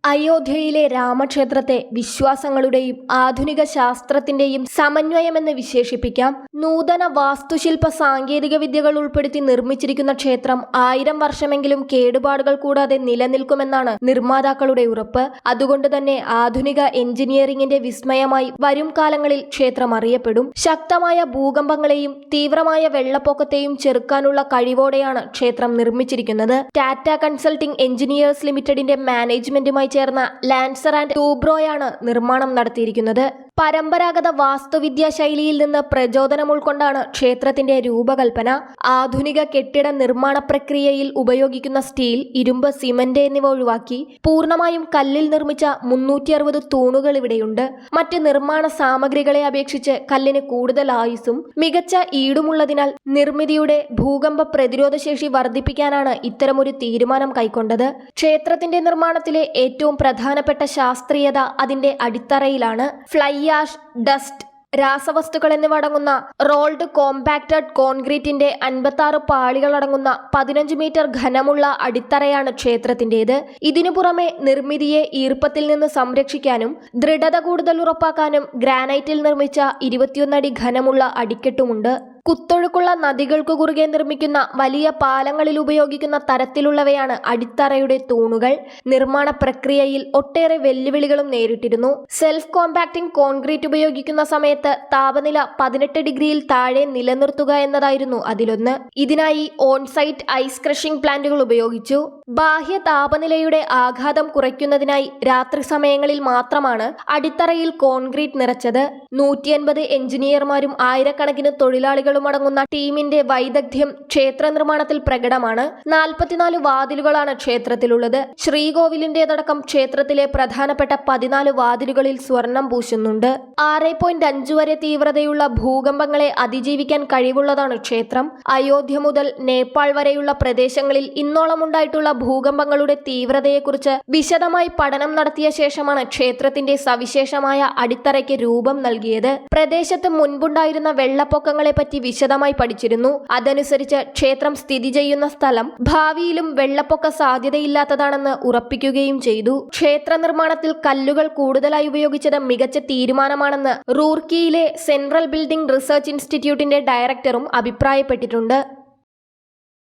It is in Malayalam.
അയോധ്യയിലെ രാമക്ഷേത്രത്തെ വിശ്വാസങ്ങളുടെയും ആധുനിക ശാസ്ത്രത്തിന്റെയും സമന്വയമെന്ന് വിശേഷിപ്പിക്കാം. നൂതന വാസ്തുശില്പ സാങ്കേതിക വിദ്യകൾ ഉൾപ്പെടുത്തി നിർമ്മിച്ചിരിക്കുന്ന ക്ഷേത്രം 1000 വർഷമെങ്കിലും കേടുപാടുകൾ കൂടാതെ നിലനിൽക്കുമെന്നാണ് നിർമ്മാതാക്കളുടെ ഉറപ്പ്. അതുകൊണ്ട് തന്നെ ആധുനിക എഞ്ചിനീയറിംഗിന്റെ വിസ്മയമായി വരും കാലങ്ങളിൽ ക്ഷേത്രം അറിയപ്പെടും. ശക്തമായ ഭൂകമ്പങ്ങളെയും തീവ്രമായ വെള്ളപ്പൊക്കത്തെയും ചെറുക്കാനുള്ള കഴിവോടെയാണ് ക്ഷേത്രം നിർമ്മിച്ചിരിക്കുന്നത്. ടാറ്റ കൺസൾട്ടിംഗ് എഞ്ചിനീയേഴ്സ് ലിമിറ്റഡിന്റെ മാനേജ്മെന്റുമായി ചേർന്ന ലാൻസർ ആൻഡ് ടൂബ്രോയാണ് നിർമ്മാണം നടത്തിയിരിക്കുന്നത്. പരമ്പരാഗത വാസ്തുവിദ്യാ ശൈലിയിൽ നിന്ന് പ്രചോദനം ഉൾക്കൊണ്ടാണ് ക്ഷേത്രത്തിന്റെ രൂപകൽപ്പന. ആധുനിക കെട്ടിട നിർമ്മാണ പ്രക്രിയയിൽ ഉപയോഗിക്കുന്ന സ്റ്റീൽ, ഇരുമ്പ്, സിമന്റ് എന്നിവ ഒഴിവാക്കി പൂർണ്ണമായും കല്ലിൽ നിർമ്മിച്ച 360 തൂണുകൾ ഇവിടെയുണ്ട്. മറ്റ് നിർമ്മാണ സാമഗ്രികളെ അപേക്ഷിച്ച് കല്ലിന് കൂടുതൽ ആയുസ്സും മികച്ച ഈടുമുള്ളതിനാൽ നിർമ്മിതിയുടെ ഭൂകമ്പ പ്രതിരോധ ശേഷി വർദ്ധിപ്പിക്കാനാണ് ഇത്തരമൊരു തീരുമാനം കൈക്കൊണ്ടത്. ക്ഷേത്രത്തിന്റെ നിർമ്മാണത്തിലെ ഏറ്റവും പ്രധാനപ്പെട്ട ശാസ്ത്രീയത അതിന്റെ അടിത്തറയിലാണ്. ഫ്ലൈ ആഷ്, ഡസ്റ്റ്, രാസവസ്തുക്കൾ എന്നിവ അടങ്ങുന്ന റോൾഡ് കോമ്പാക്റ്റഡ് കോൺക്രീറ്റിന്റെ 56 പാളികളടങ്ങുന്ന 15 മീറ്റർ ഘനമുള്ള അടിത്തറയാണ് ക്ഷേത്രത്തിന്റേത്. ഇതിനു പുറമെ നിർമ്മിതിയെ ഈർപ്പത്തിൽ നിന്ന് സംരക്ഷിക്കാനും ദൃഢത കൂടുതൽ ഉറപ്പാക്കാനും ഗ്രാനൈറ്റിൽ നിർമ്മിച്ച 21 അടി ഘനമുള്ള അടിക്കെട്ടുമുണ്ട്. കുത്തൊഴുക്കുള്ള നദികൾക്കു കുറുകെ നിർമ്മിക്കുന്ന വലിയ പാലങ്ങളിൽ ഉപയോഗിക്കുന്ന തരത്തിലുള്ളവയാണ് അടിത്തറയുടെ തൂണുകൾ. നിർമ്മാണ പ്രക്രിയയിൽ ഒട്ടേറെ വെല്ലുവിളികളും നേരിട്ടിരുന്നു. സെൽഫ് കോമ്പാക്ടിംഗ് കോൺക്രീറ്റ് ഉപയോഗിക്കുന്ന സമയത്ത് താപനില 18 ഡിഗ്രിയിൽ താഴെ നിലനിർത്തുക എന്നതായിരുന്നു അതിലൊന്ന്. ഇതിനായി ഓൺസൈറ്റ് ഐസ് ക്രഷിംഗ് പ്ലാന്റുകൾ ഉപയോഗിച്ചു. ബാഹ്യ താപനിലയുടെ ആഘാതം കുറയ്ക്കുന്നതിനായി രാത്രി സമയങ്ങളിൽ മാത്രമാണ് അടിത്തറയിൽ കോൺക്രീറ്റ് നിറച്ചത്. 150 എഞ്ചിനീയർമാരും ആയിരക്കണക്കിന് തൊഴിലാളികളും അടങ്ങുന്ന ടീമിന്റെ വൈദഗ്ധ്യം ക്ഷേത്ര നിർമ്മാണത്തിൽ പ്രകടമാണ്. 44 വാതിലുകളാണ് ക്ഷേത്രത്തിലുള്ളത്. ശ്രീകോവിലിന്റേതടക്കം ക്ഷേത്രത്തിലെ പ്രധാനപ്പെട്ട 14 വാതിലുകളിൽ സ്വർണം പൂശുന്നുണ്ട്. 6.5 വരെ തീവ്രതയുള്ള ഭൂകമ്പങ്ങളെ അതിജീവിക്കാൻ കഴിവുള്ളതാണ് ക്ഷേത്രം. അയോധ്യ മുതൽ നേപ്പാൾ വരെയുള്ള പ്രദേശങ്ങളിൽ ഇന്നോളം ഉണ്ടായിട്ടുള്ള ഭൂകമ്പങ്ങളുടെ തീവ്രതയെക്കുറിച്ച് വിശദമായി പഠനം നടത്തിയ ശേഷമാണ് ക്ഷേത്രത്തിന്റെ സവിശേഷമായ അടിത്തറയ്ക്ക് രൂപം നൽകിയത്. പ്രദേശത്ത് മുൻപുണ്ടായിരുന്ന വെള്ളപ്പൊക്കങ്ങളെപ്പറ്റി വിശദമായി പഠിച്ചിരുന്നു. അതനുസരിച്ച് ക്ഷേത്രം സ്ഥിതി ചെയ്യുന്ന സ്ഥലം ഭാവിയിലും വെള്ളപ്പൊക്ക സാധ്യതയില്ലാത്തതാണെന്ന് ഉറപ്പിക്കുകയും ചെയ്തു. ക്ഷേത്ര നിർമ്മാണത്തിൽ കല്ലുകൾ കൂടുതലായി ഉപയോഗിച്ചത് മികച്ച തീരുമാനമാണെന്ന് റൂർക്കിയിലെ സെൻട്രൽ ബിൽഡിംഗ് റിസർച്ച് ഇൻസ്റ്റിറ്റ്യൂട്ടിന്റെ ഡയറക്ടറും അഭിപ്രായപ്പെട്ടിട്ടുണ്ട്.